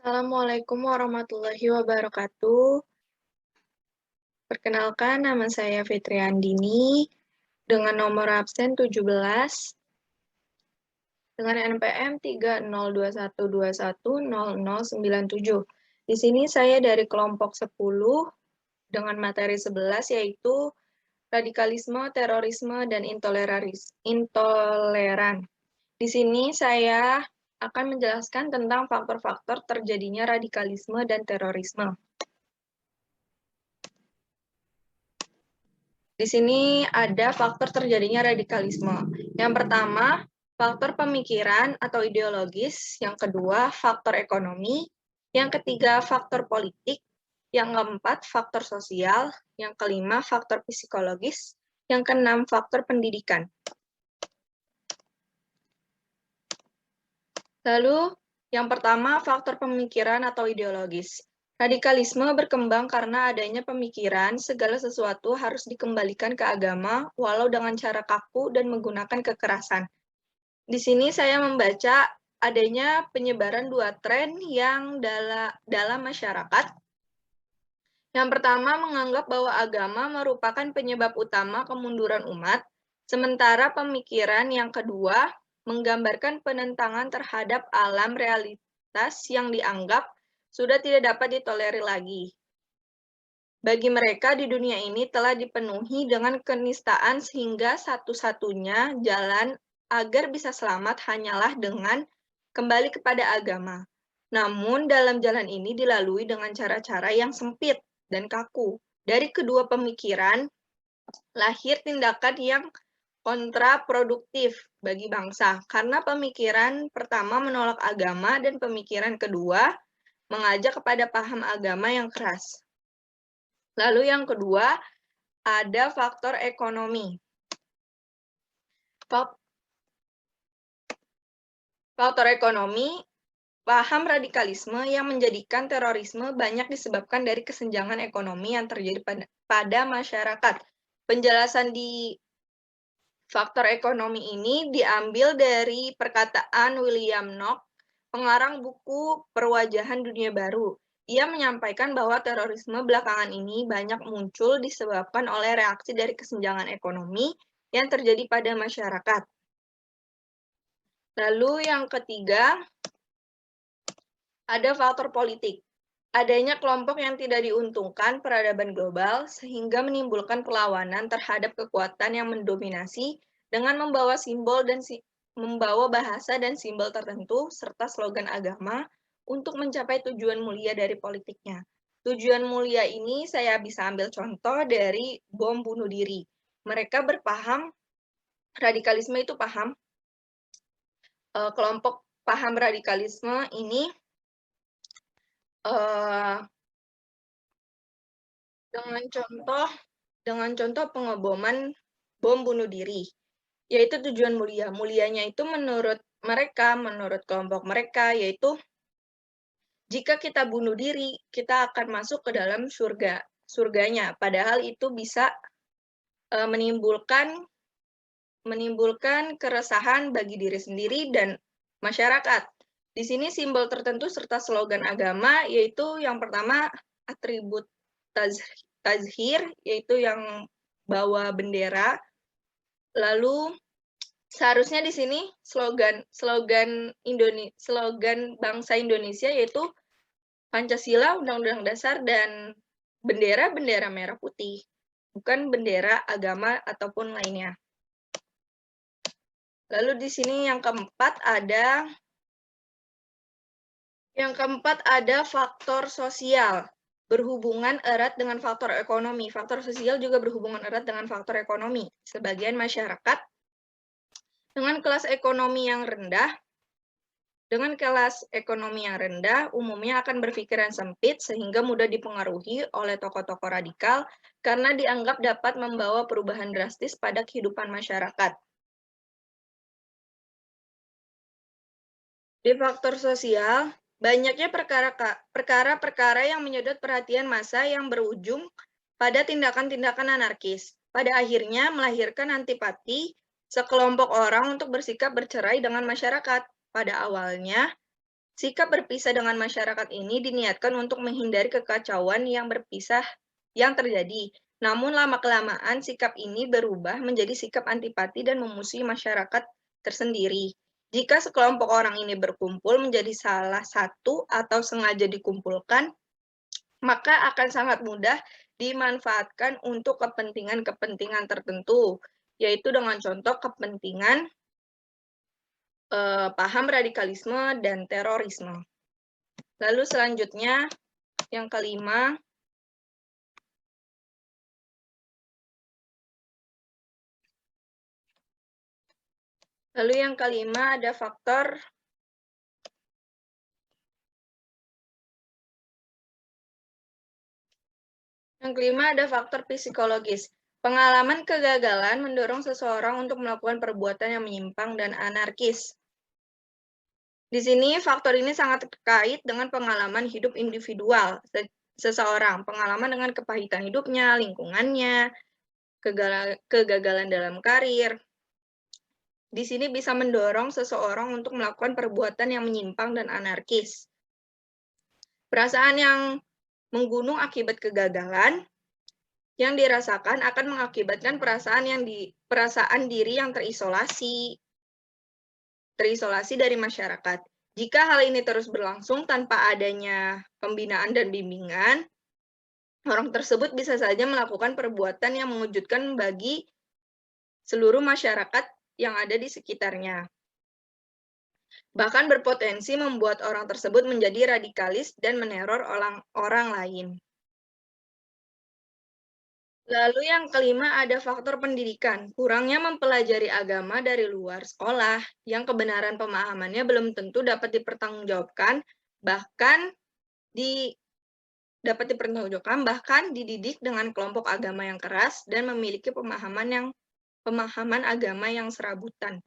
Assalamualaikum warahmatullahi wabarakatuh. Perkenalkan, nama saya Fitri Andini dengan nomor absen 17 dengan NPM 30212100097. Di sini saya dari kelompok 10 dengan materi 11 yaitu radikalisme, terorisme, dan intoleran. Di sini saya akan menjelaskan tentang faktor-faktor terjadinya radikalisme dan terorisme. Di sini ada faktor terjadinya radikalisme. Yang pertama, faktor pemikiran atau ideologis. Yang kedua, faktor ekonomi. Yang ketiga, faktor politik. Yang keempat, faktor sosial. Yang kelima, faktor psikologis. Yang keenam, faktor pendidikan. Lalu, yang pertama, faktor pemikiran atau ideologis. Radikalisme berkembang karena adanya pemikiran segala sesuatu harus dikembalikan ke agama, walau dengan cara kaku dan menggunakan kekerasan. Di sini saya membaca adanya penyebaran dua tren yang dalam masyarakat. Yang pertama, menganggap bahwa agama merupakan penyebab utama kemunduran umat, sementara pemikiran yang kedua menggambarkan penentangan terhadap alam realitas yang dianggap sudah tidak dapat ditolerir lagi. Bagi mereka di dunia ini telah dipenuhi dengan kenistaan sehingga satu-satunya jalan agar bisa selamat hanyalah dengan kembali kepada agama. Namun dalam jalan ini dilalui dengan cara-cara yang sempit dan kaku. Dari kedua pemikiran lahir tindakan yang kontraproduktif bagi bangsa, karena pemikiran pertama menolak agama dan pemikiran kedua mengajak kepada paham agama yang keras. Lalu yang kedua, ada faktor ekonomi. Faktor ekonomi, paham radikalisme yang menjadikan terorisme banyak disebabkan dari kesenjangan ekonomi yang terjadi pada masyarakat. Penjelasan di faktor ekonomi ini diambil dari perkataan William Knox, pengarang buku Perwajahan Dunia Baru. Ia menyampaikan bahwa terorisme belakangan ini banyak muncul disebabkan oleh reaksi dari kesenjangan ekonomi yang terjadi pada masyarakat. Lalu yang ketiga, ada faktor politik. Adanya kelompok yang tidak diuntungkan peradaban global sehingga menimbulkan perlawanan terhadap kekuatan yang mendominasi dengan membawa membawa bahasa dan simbol tertentu serta slogan agama untuk mencapai tujuan mulia dari politiknya. Tujuan mulia ini saya bisa ambil contoh dari bom bunuh diri. Mereka berpaham, radikalisme itu paham, kelompok paham radikalisme ini dengan contoh pengeboman bom bunuh diri, yaitu tujuan mulia. Mulianya itu menurut mereka, menurut kelompok mereka, yaitu jika kita bunuh diri, kita akan masuk ke dalam surganya. Padahal itu bisa menimbulkan keresahan bagi diri sendiri dan masyarakat. Di sini simbol tertentu serta slogan agama, yaitu yang pertama atribut tazhir, yaitu yang bawa bendera. Lalu seharusnya di sini slogan bangsa Indonesia yaitu Pancasila, Undang-Undang Dasar, dan bendera merah putih, bukan bendera agama ataupun lainnya. Lalu di sini yang keempat ada faktor sosial, berhubungan erat dengan faktor ekonomi. Faktor sosial juga berhubungan erat dengan faktor ekonomi. Sebagian masyarakat dengan kelas ekonomi yang rendah umumnya akan berpikiran sempit sehingga mudah dipengaruhi oleh tokoh-tokoh radikal karena dianggap dapat membawa perubahan drastis pada kehidupan masyarakat. Di faktor sosial, banyaknya perkara-perkara yang menyedot perhatian massa yang berujung pada tindakan-tindakan anarkis. Pada akhirnya melahirkan antipati sekelompok orang untuk bersikap bercerai dengan masyarakat. Pada awalnya, Sikap berpisah dengan masyarakat ini diniatkan untuk menghindari kekacauan yang berpisah yang terjadi. Namun lama-kelamaan sikap ini berubah menjadi sikap antipati dan memusuhi masyarakat tersendiri. Jika sekelompok orang ini berkumpul menjadi salah satu atau sengaja dikumpulkan, maka akan sangat mudah dimanfaatkan untuk kepentingan-kepentingan tertentu, yaitu dengan contoh kepentingan paham radikalisme dan terorisme. Lalu selanjutnya, yang kelima, ada faktor psikologis. Pengalaman kegagalan mendorong seseorang untuk melakukan perbuatan yang menyimpang dan anarkis. Di sini faktor ini sangat terkait dengan pengalaman hidup individual seseorang, pengalaman dengan kepahitan hidupnya, lingkungannya, kegagalan dalam karir. Di sini bisa mendorong seseorang untuk melakukan perbuatan yang menyimpang dan anarkis. Perasaan yang menggunung akibat kegagalan yang dirasakan akan mengakibatkan perasaan diri yang terisolasi dari masyarakat. Jika hal ini terus berlangsung tanpa adanya pembinaan dan bimbingan, orang tersebut bisa saja melakukan perbuatan yang mengejutkan bagi seluruh masyarakat yang ada di sekitarnya. Bahkan berpotensi membuat orang tersebut menjadi radikalis dan meneror orang lain. Lalu yang kelima ada faktor pendidikan. Kurangnya mempelajari agama dari luar sekolah, yang kebenaran pemahamannya belum tentu dapat dipertanggungjawabkan, bahkan dididik dengan kelompok agama yang keras dan memiliki pemahaman agama yang serabutan.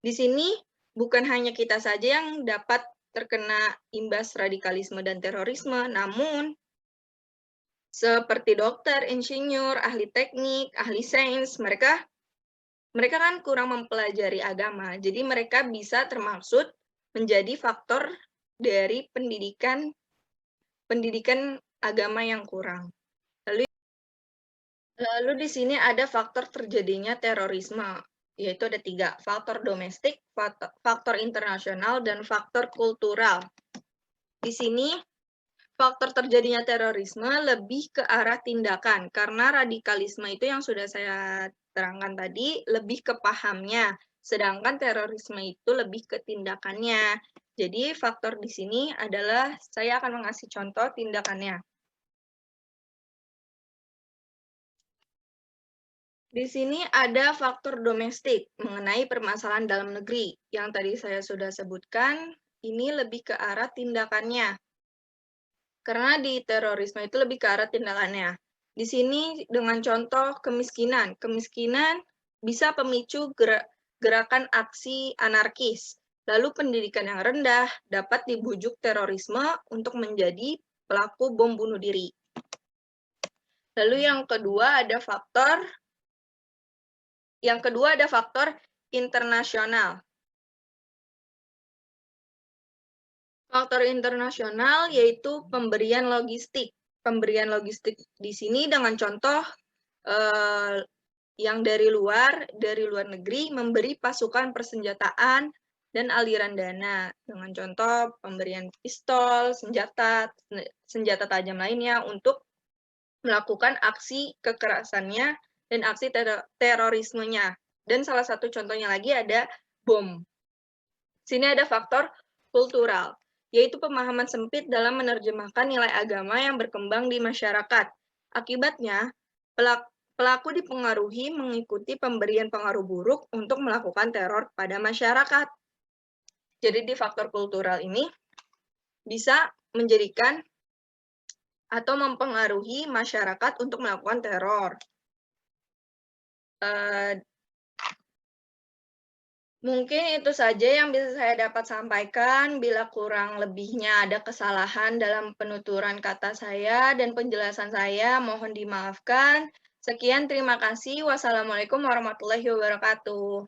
Di sini bukan hanya kita saja yang dapat terkena imbas radikalisme dan terorisme, namun seperti dokter, insinyur, ahli teknik, ahli sains, mereka kan kurang mempelajari agama. Jadi mereka bisa termaksud menjadi faktor dari pendidikan agama yang kurang. Lalu di sini ada faktor terjadinya terorisme, yaitu ada 3, faktor domestik, faktor internasional, dan faktor kultural. Di sini faktor terjadinya terorisme lebih ke arah tindakan, karena radikalisme itu yang sudah saya terangkan tadi, lebih ke pahamnya, sedangkan terorisme itu lebih ke tindakannya. Jadi faktor di sini adalah, saya akan mengasih contoh tindakannya. Di sini ada faktor domestik mengenai permasalahan dalam negeri. Yang tadi saya sudah sebutkan, ini lebih ke arah tindakannya. Karena di terorisme itu lebih ke arah tindakannya. Di sini dengan contoh kemiskinan. Kemiskinan bisa pemicu gerakan aksi anarkis. Lalu pendidikan yang rendah dapat dibujuk terorisme untuk menjadi pelaku bom bunuh diri. Lalu yang kedua ada faktor internasional. Faktor internasional yaitu pemberian logistik. Pemberian logistik di sini dengan contoh yang dari luar negeri memberi pasukan persenjataan dan aliran dana. Dengan contoh pemberian pistol, senjata tajam lainnya untuk melakukan aksi kekerasannya dan aksi terorismenya. Dan salah satu contohnya lagi ada bom. Sini ada faktor kultural, yaitu pemahaman sempit dalam menerjemahkan nilai agama yang berkembang di masyarakat. Akibatnya, pelaku dipengaruhi mengikuti pemberian pengaruh buruk untuk melakukan teror pada masyarakat. Jadi di faktor kultural ini bisa menjadikan atau mempengaruhi masyarakat untuk melakukan teror. Mungkin itu saja yang bisa saya dapat sampaikan. Bila kurang lebihnya ada kesalahan dalam penuturan kata saya dan penjelasan saya, mohon dimaafkan. Sekian, terima kasih. Wassalamualaikum warahmatullahi wabarakatuh.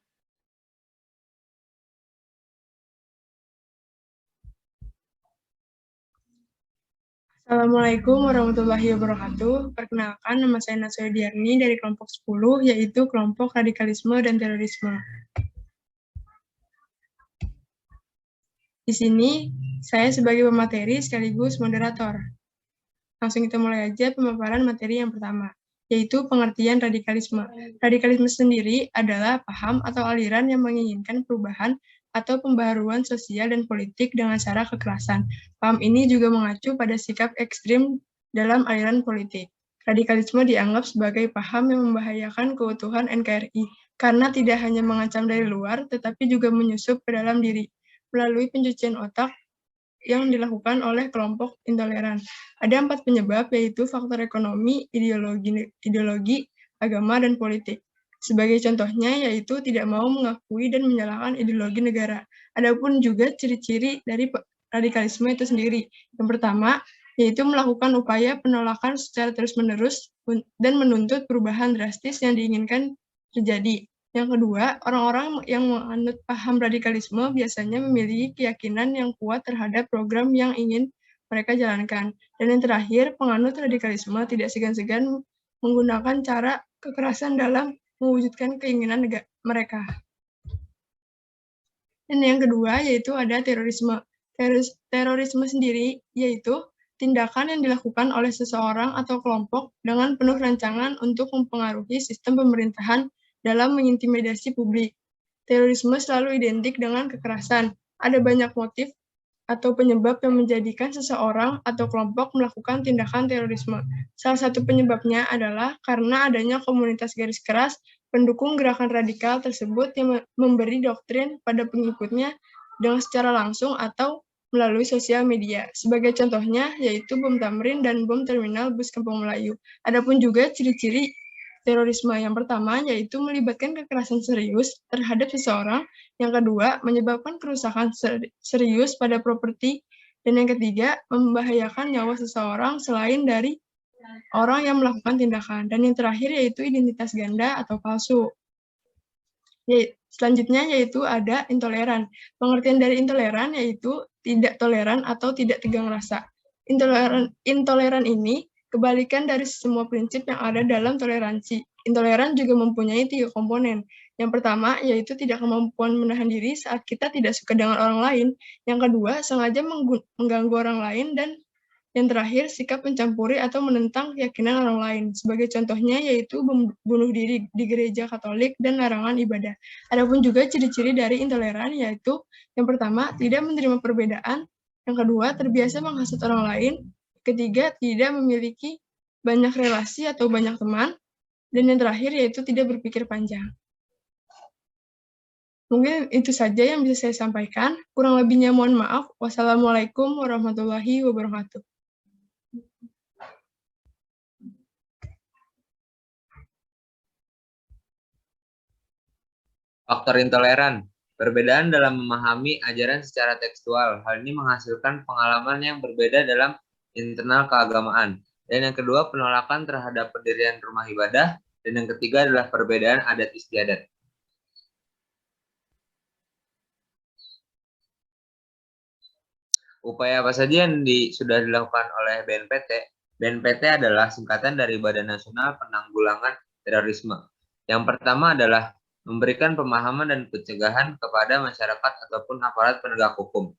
Assalamualaikum warahmatullahi wabarakatuh. Perkenalkan, nama saya Nasya Diarni dari kelompok 10, yaitu kelompok radikalisme dan terorisme. Di sini, saya sebagai pemateri sekaligus moderator. Langsung kita mulai aja pemaparan materi yang pertama, yaitu pengertian radikalisme. Radikalisme sendiri adalah paham atau aliran yang menginginkan perubahan atau pembaharuan sosial dan politik dengan cara kekerasan. Paham ini juga mengacu pada sikap ekstrim dalam aliran politik. Radikalisme dianggap sebagai paham yang membahayakan keutuhan NKRI karena tidak hanya mengancam dari luar, tetapi juga menyusup ke dalam diri melalui pencucian otak yang dilakukan oleh kelompok intoleran. Ada 4 penyebab, yaitu faktor ekonomi, ideologi, agama, dan politik. Sebagai contohnya, yaitu tidak mau mengakui dan menyalahkan ideologi negara. Adapun juga ciri-ciri dari radikalisme itu sendiri. Yang pertama, yaitu melakukan upaya penolakan secara terus-menerus dan menuntut perubahan drastis yang diinginkan terjadi. Yang kedua, orang-orang yang menganut paham radikalisme biasanya memiliki keyakinan yang kuat terhadap program yang ingin mereka jalankan. Dan yang terakhir, penganut radikalisme tidak segan-segan menggunakan cara kekerasan dalam mewujudkan keinginan mereka. Dan yang kedua, yaitu ada terorisme. Terorisme sendiri yaitu tindakan yang dilakukan oleh seseorang atau kelompok dengan penuh rancangan untuk mempengaruhi sistem pemerintahan dalam mengintimidasi publik. Terorisme selalu identik dengan kekerasan. Ada banyak motif atau penyebab yang menjadikan seseorang atau kelompok melakukan tindakan terorisme. Salah satu penyebabnya adalah karena adanya komunitas garis keras pendukung gerakan radikal tersebut yang memberi doktrin pada pengikutnya dengan secara langsung atau melalui sosial media. Sebagai contohnya, yaitu bom Tamrin dan bom terminal bus Kampung Melayu. Adapun juga ciri-ciri terorisme yang pertama, yaitu melibatkan kekerasan serius terhadap seseorang. Yang kedua, menyebabkan kerusakan serius pada properti. Dan yang ketiga, membahayakan nyawa seseorang selain dari orang yang melakukan tindakan. Dan yang terakhir yaitu identitas ganda atau palsu. Selanjutnya yaitu ada intoleran. Pengertian dari intoleran yaitu tidak toleran atau tidak tegang rasa. Intoleran ini kebalikan dari semua prinsip yang ada dalam toleransi. Intoleran juga mempunyai 3 komponen. Yang pertama yaitu tidak kemampuan menahan diri saat kita tidak suka dengan orang lain. Yang kedua, sengaja mengganggu orang lain. Dan yang terakhir, sikap mencampuri atau menentang keyakinan orang lain. Sebagai contohnya yaitu bunuh diri di gereja Katolik dan larangan ibadah. Adapun juga ciri-ciri dari intoleran yaitu yang pertama, tidak menerima perbedaan. Yang kedua, terbiasa menghasut orang lain. Ketiga, tidak memiliki banyak relasi atau banyak teman. Dan yang terakhir yaitu tidak berpikir panjang. Mungkin itu saja yang bisa saya sampaikan. Kurang lebihnya mohon maaf. Wassalamualaikum warahmatullahi wabarakatuh. Faktor intoleran. Perbedaan dalam memahami ajaran secara tekstual. Hal ini menghasilkan pengalaman yang berbeda dalam internal keagamaan. Dan yang kedua, penolakan terhadap pendirian rumah ibadah. Dan yang ketiga adalah perbedaan adat istiadat. Upaya apa saja yang sudah dilakukan oleh BNPT? BNPT adalah singkatan dari Badan Nasional Penanggulangan Terorisme. Yang pertama adalah memberikan pemahaman dan pencegahan kepada masyarakat ataupun aparat penegak hukum.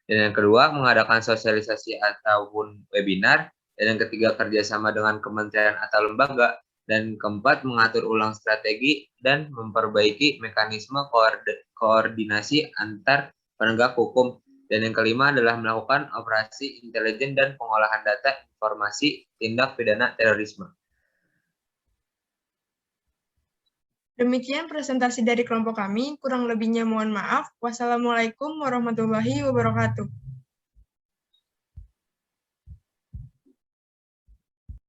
Dan yang kedua, mengadakan sosialisasi ataupun webinar. Dan yang ketiga, kerjasama dengan kementerian atau lembaga. Dan keempat, mengatur ulang strategi dan memperbaiki mekanisme koordinasi antar penegak hukum. Dan yang kelima adalah melakukan operasi intelijen dan pengolahan data informasi tindak pidana terorisme. Demikian presentasi dari kelompok kami, kurang lebihnya mohon maaf. Wassalamualaikum warahmatullahi wabarakatuh.